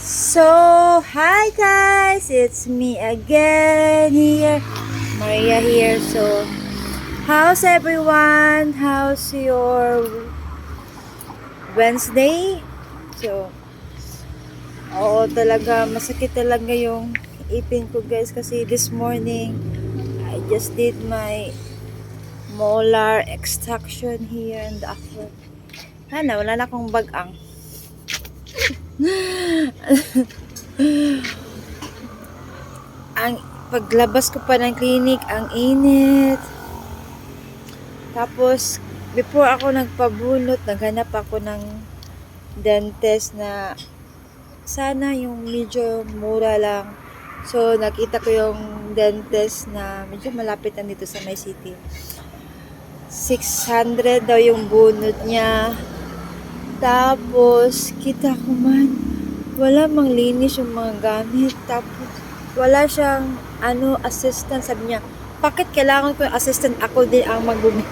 So, hi guys! It's me again here. Maria here. So, how's everyone? How's your Wednesday? So, oo talaga, masakit talaga yung ipin ko guys kasi this morning I just did my molar extraction here in the upper. Wala na akong bagang. Ang paglabas ko pa ng clinic, ang init. Tapos, before ako nagpabunot, naghanap ako ng dentist na sana yung medyo mura lang. So, nakita ko yung dentist na medyo malapit lang dito sa my city. 600 daw yung bunot niya. Tapos, kita ko man, wala mang linis yung mga gamit. Tapos, wala siyang, assistant. Sabi niya, bakit kailangan ko yung assistant? Ako din ang magbumili.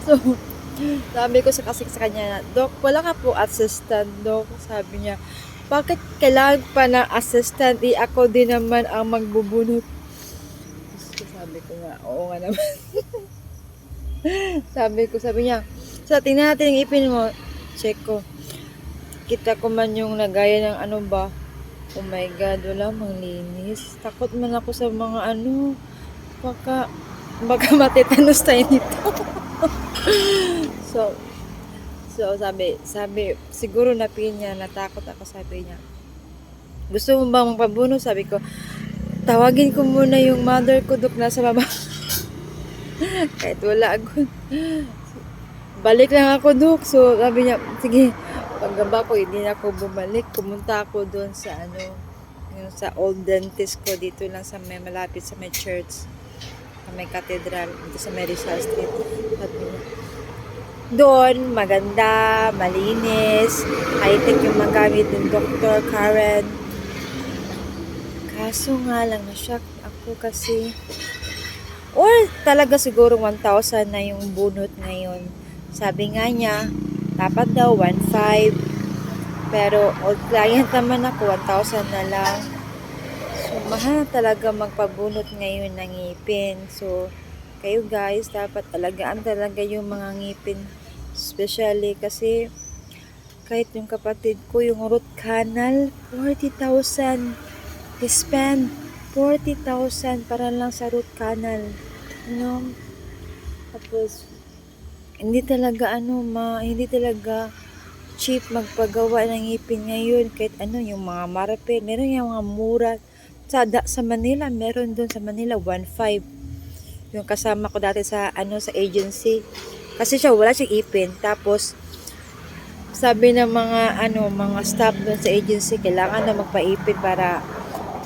So, sabi ko kasi sa kanya, Dok, wala ka po assistant, Dok. Sabi niya, bakit kailangan pa ng assistant? Ako din naman ang magbubunot. So, sabi ko nga, oo nga naman. Sabi niya, so, tingnan natin yung ipin mo. Check ko. Kita ko man yung nagaya ng ba. Oh my God, wala mang linis. Takot man ako sa mga baka matitanos tayo nito. So, sabi, siguro napin niya, natakot ako, sabi niya. Gusto mo bang magpabuno? Sabi ko, tawagin ko muna yung mother ko, Dok, nasa baba. Kahit wala ako. Balik lang ako, Dok. So, sabi niya, sige, paggaba ko, hindi na ako bumalik. Pumunta ako doon sa sa old dentist ko, dito lang sa may malapit sa may church, sa may cathedral, dito sa may Rizal Street. Sabi niya, doon, maganda, malinis, high-tech yung magamit ng Dr. Karen. Kaso nga lang, na-shock ako kasi, or talaga siguro 1,000 na yung bunot ngayon. Sabi nga niya, dapat daw 1,500. Pero old client naman ako, 1,000 na lang. So, mahal talaga magpabunot ngayon ng ngipin. So, kayo guys, dapat alagaan talaga yung mga ngipin. Especially kasi, kahit yung kapatid ko, yung root canal, 40,000. Spend 40,000 para lang sa root canal. Tapos, hindi talaga cheap magpagawa ng ngipin ngayon. Kahit yung mga marapil, meron yung mga mura. Sa Manila, meron doon sa Manila 1,500. Yung kasama ko dati sa sa agency. Kasi siya wala siyang ipin. Tapos sabi ng mga staff doon sa agency, kailangan na magpaipin para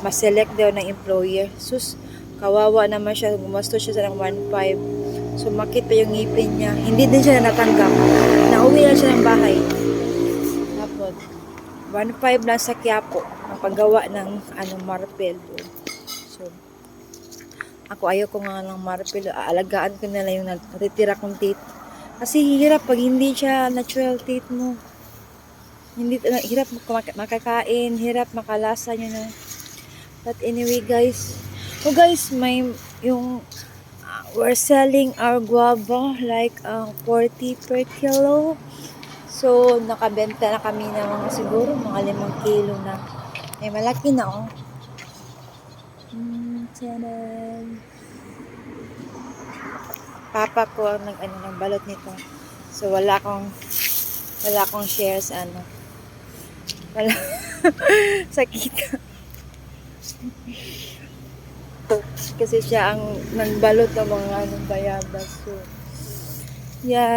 ma-select daw ng employer. Sus, kawawa naman siya, gumastos siya ng 1,500. Sumakit pa yung ngipin niya. Hindi din siya natanggap. Nauwi lang siya ng bahay. Tapos 1,500 lang sa Quiapo ang paggawa ng marpel. So, ako ayaw ko nga ng marpel. Aalagaan ko na lang yung natitira kong teeth. Kasi hirap pag hindi siya natural teeth mo. Hirap makakain, hirap makalasa nyo na. But anyway guys, we're selling our guava like 40 per kilo. So, nakabenta na kami ng siguro mga 5 kilo na. Malaki na Tadan. Papa ko ang ng balot nito. So, wala akong shares wala sakita. Kasi siya ang nagbalot ng mga bayabas. So, yeah.